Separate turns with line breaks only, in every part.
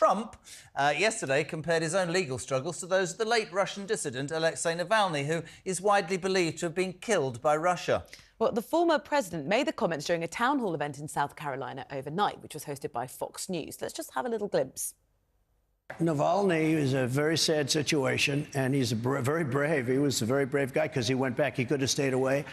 Trump yesterday compared his own legal struggles to those of the late Russian dissident Alexei Navalny, who is widely believed to have been killed by Russia.
Well, the former president made the comments during a town hall event in South Carolina overnight, which was hosted by Fox News. Let's just have a little glimpse.
Navalny is a very sad situation, and he's very brave. He was a very brave guy because he went back. He could have stayed away.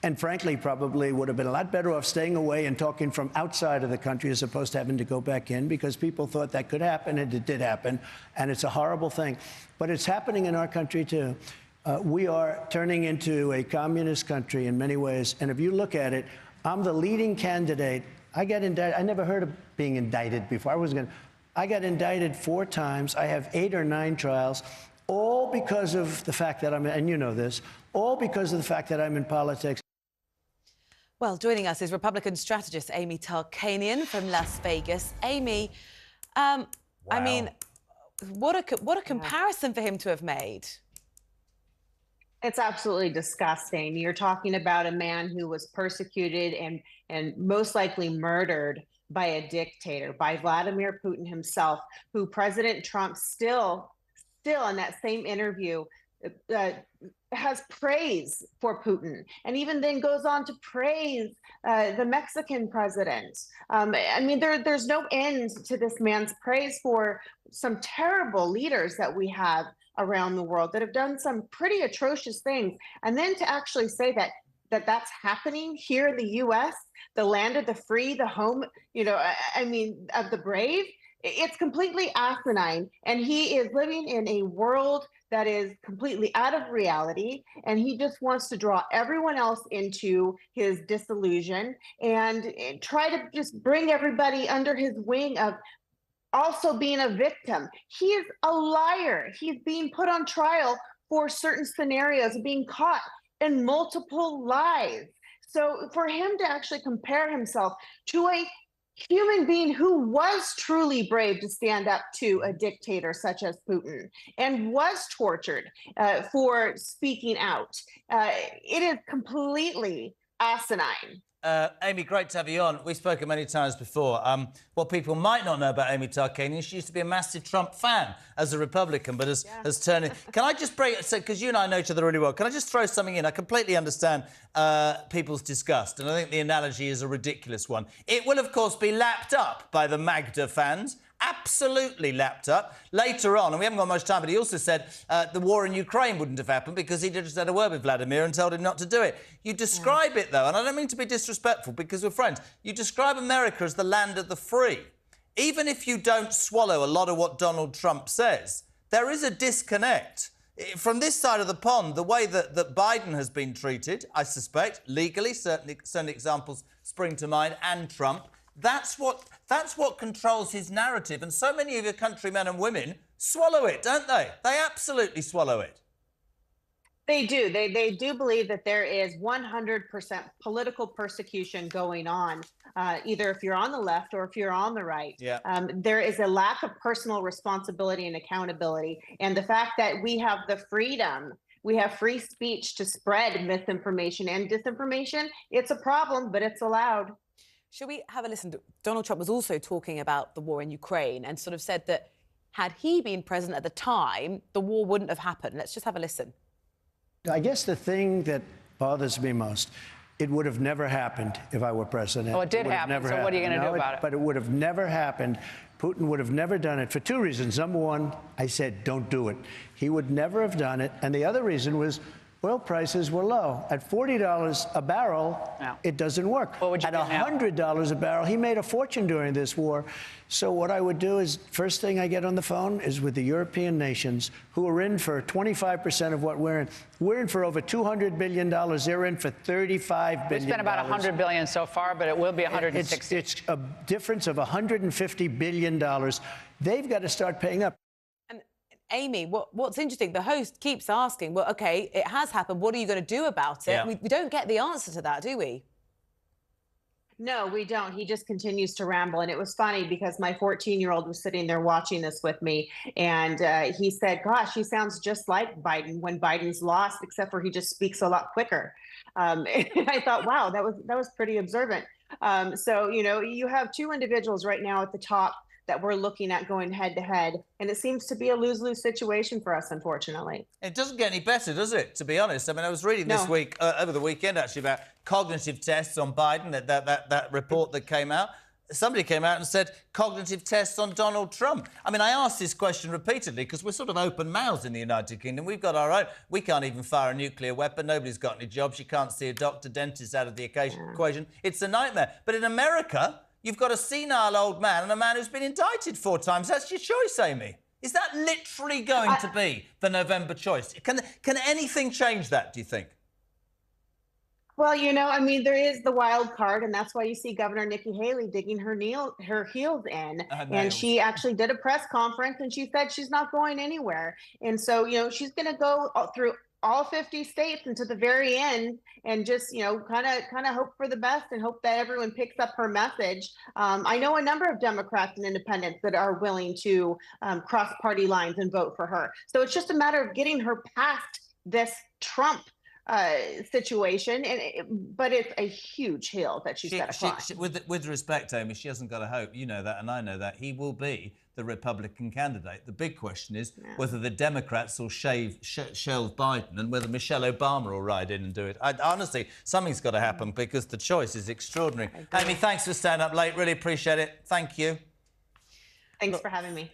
And frankly, probably would have been a lot better off staying away and talking from outside of the country as opposed to having to go back in, because people thought that could happen, and it did happen. And it's a horrible thing. But it's happening in our country, too. We are turning into a communist country in many ways. And if you look at it, I'm the leading candidate. I got indicted. I never heard of being indicted before. I got indicted 4 times. I have 8 or 9 trials, all because of the fact that and you know this, all because of the fact that I'm in politics.
Well, joining us is Republican strategist Amy Tarkanian from Las Vegas. Amy, wow. I mean, what a comparison for him to have made.
It's absolutely disgusting. You're talking about a man who was persecuted and most likely murdered by a dictator, by Vladimir Putin himself, who President Trump still in that same interview has praise for Putin, and even then goes on to praise the Mexican president. I mean, there's no end to this man's praise for some terrible leaders that we have around the world that have done some pretty atrocious things. And then to actually say that's happening here in the U.S., the land of the free, the home, I mean, of the brave, it's completely asinine. And he is living in a world that is completely out of reality, and he just wants to draw everyone else into his disillusion and try to just bring everybody under his wing of also being a victim. He is a liar. He's being put on trial for certain scenarios, being caught in multiple lies. So for him to actually compare himself to a human being who was truly brave to stand up to a dictator such as Putin and was tortured for speaking out, it is completely asinine.
Amy, great to have you on. We've spoken many times before. What people might not know about Amy Tarkanian, she used to be a massive Trump fan as a Republican, but has turned in. Can I just break it, because you and I know each other really well, can I just throw something in? I completely understand people's disgust, and I think the analogy is a ridiculous one. It will, of course, be lapped up by the Magda fans. Absolutely lapped up. Later on, and we haven't got much time, but he also said the war in Ukraine wouldn't have happened because he just had a word with Vladimir and told him not to do it. You describe it, though, and I don't mean to be disrespectful because we're friends, you describe America as the land of the free. Even if you don't swallow a lot of what Donald Trump says, there is a disconnect. From this side of the pond, the way that Biden has been treated, I suspect, legally, certain examples spring to mind, and Trump, that's what controls his narrative. And so many of your countrymen and women swallow it, don't they? They absolutely swallow it.
They do. They do believe that there is 100% political persecution going on, either if you're on the left or if you're on the right.
Yeah.
There is a lack of personal responsibility and accountability. And the fact that we have the freedom, we have free speech to spread misinformation and disinformation, it's a problem, but it's allowed.
Shall we have a listen? Donald Trump was also talking about the war in Ukraine and sort of said that had he been president at the time, the war wouldn't have happened. Let's just have a listen.
I guess the thing that bothers me most, it would have never happened if I were president.
Oh, it did happen. So what are you going to do about it?
But it would have never happened. Putin would have never done it for 2 reasons. Number one, I said, don't do it. He would never have done it. And the other reason was oil prices were low. At $40 a barrel, it doesn't work.
What would you
At
do now?
$100 a barrel, he made a fortune during this war. So what I would do is, first thing I get on the phone is with the European nations who are in for 25% of what we're in. We're in for over $200 billion. They're in for $35 billion.
We spent about $100 billion so far, but it will be $160.
It's a difference of $150 billion. They've got to start paying up.
Amy, what's interesting, the host keeps asking, well, OK, it has happened. What are you going to do about it?
Yeah.
We don't get the answer to that, do we?
No, we don't. He just continues to ramble. And it was funny because my 14-year-old was sitting there watching this with me. And he said, gosh, he sounds just like Biden when Biden's lost, except for he just speaks a lot quicker. And I thought, wow, that was pretty observant. So, you know, you have 2 individuals right now at the top that we're looking at going head to head. And it seems to be a lose-lose situation for us, unfortunately.
It doesn't get any better, does it, to be honest? I mean, I was reading this week, over the weekend, actually, about cognitive tests on Biden, that report that came out. Somebody came out and said cognitive tests on Donald Trump. I mean, I asked this question repeatedly because we're sort of open mouths in the United Kingdom. We've got our own. We can't even fire a nuclear weapon. Nobody's got any jobs. You can't see a doctor, dentist out of the equation. It's a nightmare. But in America, you've got a senile old man and a man who's been indicted 4 times. That's your choice, Amy. Is that literally going to be the November choice? Can anything change that, do you think?
Well, you know, I mean, there is the wild card, and that's why you see Governor Nikki Haley digging her heels in. And she actually did a press conference, and she said she's not going anywhere. And so, you know, she's going to go through all 50 states and to the very end and just, you know, kind of hope for the best and hope that everyone picks up her message. I know a number of Democrats and independents that are willing to cross party lines and vote for her. So it's just a matter of getting her past this Trump situation, but it's a huge hill that she's got to climb.
With respect, Amy, she hasn't got a hope. You know that, and I know that. He will be the Republican candidate. The big question is whether the Democrats will shelve Biden and whether Michelle Obama will ride in and do it. Honestly, something's got to happen because the choice is extraordinary. Amy, thanks for staying up late. Really appreciate it. Thank you.
Thanks for having me.